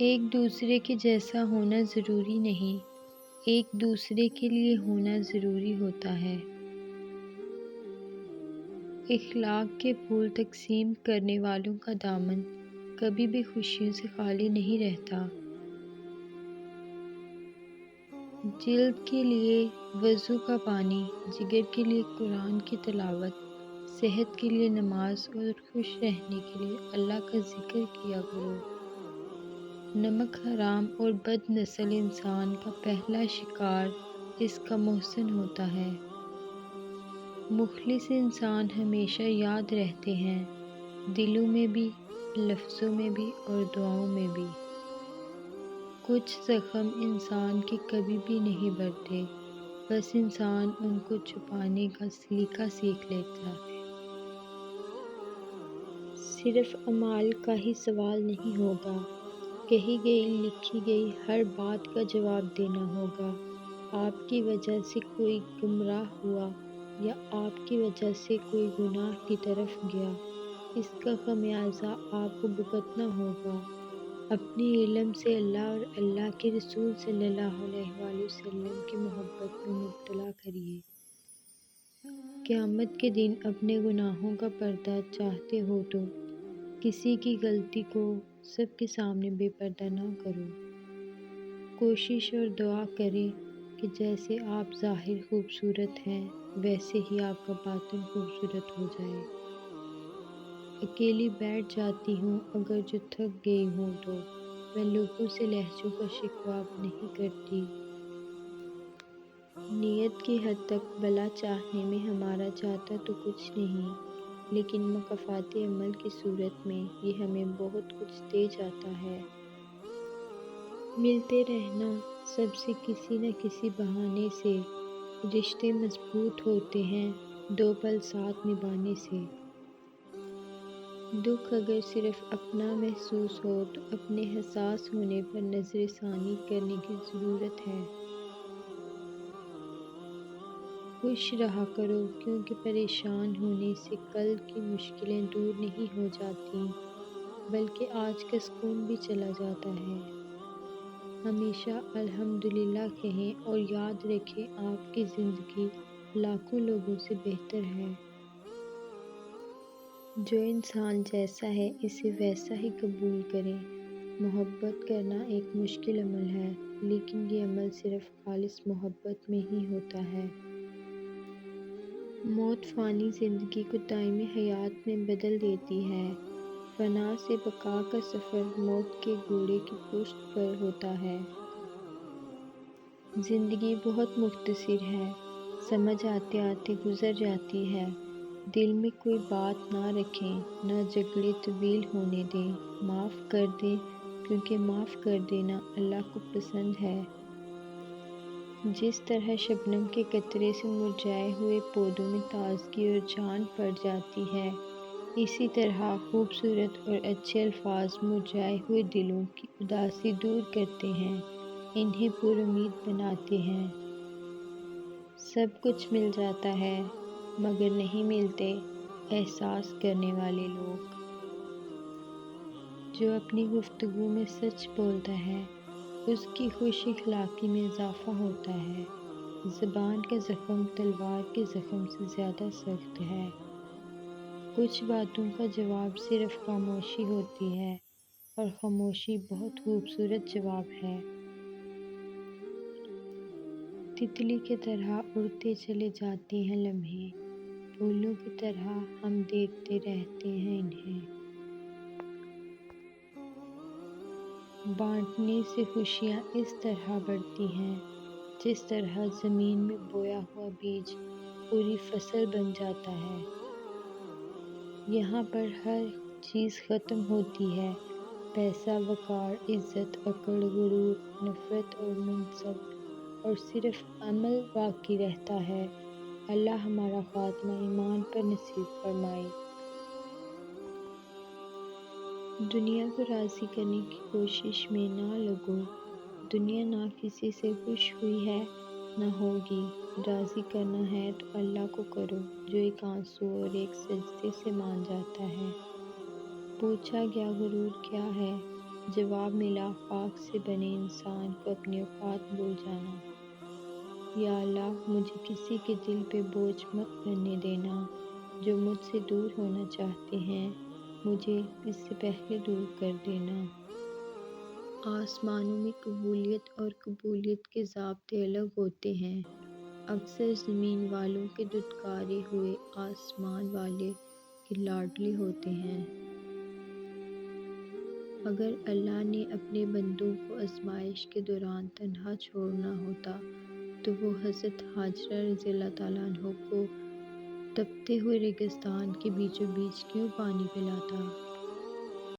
ایک دوسرے کے جیسا ہونا ضروری نہیں، ایک دوسرے کے لیے ہونا ضروری ہوتا ہے۔ اخلاق کے پھول تقسیم کرنے والوں کا دامن کبھی بھی خوشیوں سے خالی نہیں رہتا۔ جلد کے لیے وضو کا پانی، جگر کے لیے قرآن کی تلاوت، صحت کے لیے نماز اور خوش رہنے کے لیے اللہ کا ذکر کیا کرو۔ نمک حرام اور بد نسل انسان کا پہلا شکار اس کا محسن ہوتا ہے۔ مخلص انسان ہمیشہ یاد رہتے ہیں، دلوں میں بھی، لفظوں میں بھی اور دعاؤں میں بھی۔ کچھ زخم انسان کے کبھی بھی نہیں بھرتے، بس انسان ان کو چھپانے کا سلیقہ سیکھ لیتا ہے۔ صرف اعمال کا ہی سوال نہیں ہوگا، کہی گئی لکھی گئی ہر بات کا جواب دینا ہوگا۔ آپ کی وجہ سے کوئی گمراہ ہوا یا آپ کی وجہ سے کوئی گناہ کی طرف گیا، اس کا خمیازہ آپ کو بھگتنا ہوگا۔ اپنے علم سے اللہ اور اللہ کے رسول صلی اللہ علیہ وآلہ وسلم کی محبت میں مبتلا کریے۔ قیامت کے دن اپنے گناہوں کا پردہ چاہتے ہو تو کسی کی غلطی کو سب کے سامنے بے پردہ نہ کرو۔ کوشش اور دعا کریں کہ جیسے آپ ظاہر خوبصورت ہیں ویسے ہی آپ کا باطن خوبصورت ہو جائے۔ اکیلی بیٹھ جاتی ہوں اگر جو تھک گئی ہوں تو میں لوگوں سے لہجوں کا شکوہ اب نہیں کرتی۔ نیت کی حد تک بھلا چاہنے میں ہمارا جاتا تو کچھ نہیں، لیکن مکافات عمل کی صورت میں یہ ہمیں بہت کچھ دے جاتا ہے۔ ملتے رہنا، سب سے کسی نہ کسی بہانے سے رشتے مضبوط ہوتے ہیں، دو پل ساتھ نبھانے سے۔ دکھ اگر صرف اپنا محسوس ہو تو اپنے حساس ہونے پر نظر ثانی کرنے کی ضرورت ہے۔ خوش رہا کرو کیونکہ پریشان ہونے سے کل کی مشکلیں دور نہیں ہو جاتیں، بلکہ آج کا سکون بھی چلا جاتا ہے۔ ہمیشہ الحمدللہ کہیں اور یاد رکھیں آپ کی زندگی لاکھوں لوگوں سے بہتر ہے۔ جو انسان جیسا ہے اسے ویسا ہی قبول کریں۔ محبت کرنا ایک مشکل عمل ہے، لیکن یہ عمل صرف خالص محبت میں ہی ہوتا ہے۔ موت فانی زندگی کو دائمی حیات میں بدل دیتی ہے۔ فنا سے بقا کا سفر موت کے گھوڑے کی پشت پر ہوتا ہے۔ زندگی بہت مختصر ہے، سمجھ آتے آتے گزر جاتی ہے۔ دل میں کوئی بات نہ رکھیں، نہ جھگڑے طویل ہونے دیں، معاف کر دیں کیونکہ معاف کر دینا اللہ کو پسند ہے۔ جس طرح شبنم کے قطرے سے مرجھائے ہوئے پودوں میں تازگی اور جان پڑ جاتی ہے، اسی طرح خوبصورت اور اچھے الفاظ مرجھائے ہوئے دلوں کی اداسی دور کرتے ہیں، انہیں پر امید بناتے ہیں۔ سب کچھ مل جاتا ہے مگر نہیں ملتے احساس کرنے والے لوگ۔ جو اپنی گفتگو میں سچ بولتا ہے اس کی خوش اخلاقی میں اضافہ ہوتا ہے۔ زبان کا زخم تلوار کے زخم سے زیادہ سخت ہے۔ کچھ باتوں کا جواب صرف خاموشی ہوتی ہے اور خاموشی بہت خوبصورت جواب ہے۔ تتلی کی طرح اڑتے چلے جاتے ہیں لمحے، پھولوں کی طرح ہم دیکھتے رہتے ہیں انہیں۔ بانٹنے سے خوشیاں اس طرح بڑھتی ہیں جس طرح زمین میں بویا ہوا بیج پوری فصل بن جاتا ہے۔ یہاں پر ہر چیز ختم ہوتی ہے، پیسہ، وقار، عزت، عقل، غرور، نفرت اور منصب، اور صرف عمل باقی رہتا ہے۔ اللہ ہمارا خاتمہ ایمان پر نصیب فرمائے۔ دنیا کو راضی کرنے کی کوشش میں نہ لگو، دنیا نہ کسی سے خوش ہوئی ہے نہ ہوگی۔ راضی کرنا ہے تو اللہ کو کرو جو ایک آنسو اور ایک سجدے سے مان جاتا ہے۔ پوچھا گیا غرور کیا ہے؟ جواب ملا، خاک سے بنے انسان کو اپنی اوقات بھول جانا۔ یا اللہ، مجھے کسی کے دل پہ بوجھ مت بننے دینا۔ جو مجھ سے دور ہونا چاہتے ہیں، مجھے اس سے پہلے دور کر دینا۔ آسمانوں میں قبولیت اور قبولیت کے ضابطے الگ ہوتے ہیں۔ اکثر زمین والوں کے دھتکارے ہوئے آسمان والے کے لاڈلے ہوتے ہیں۔ اگر اللہ نے اپنے بندوں کو آزمائش کے دوران تنہا چھوڑنا ہوتا تو وہ حضرت ہاجرہ رضی اللہ تعالیٰ عنہ کو تپتے ہوئے ریگستان کے بیچوں بیچ کیوں پانی پلاتا؟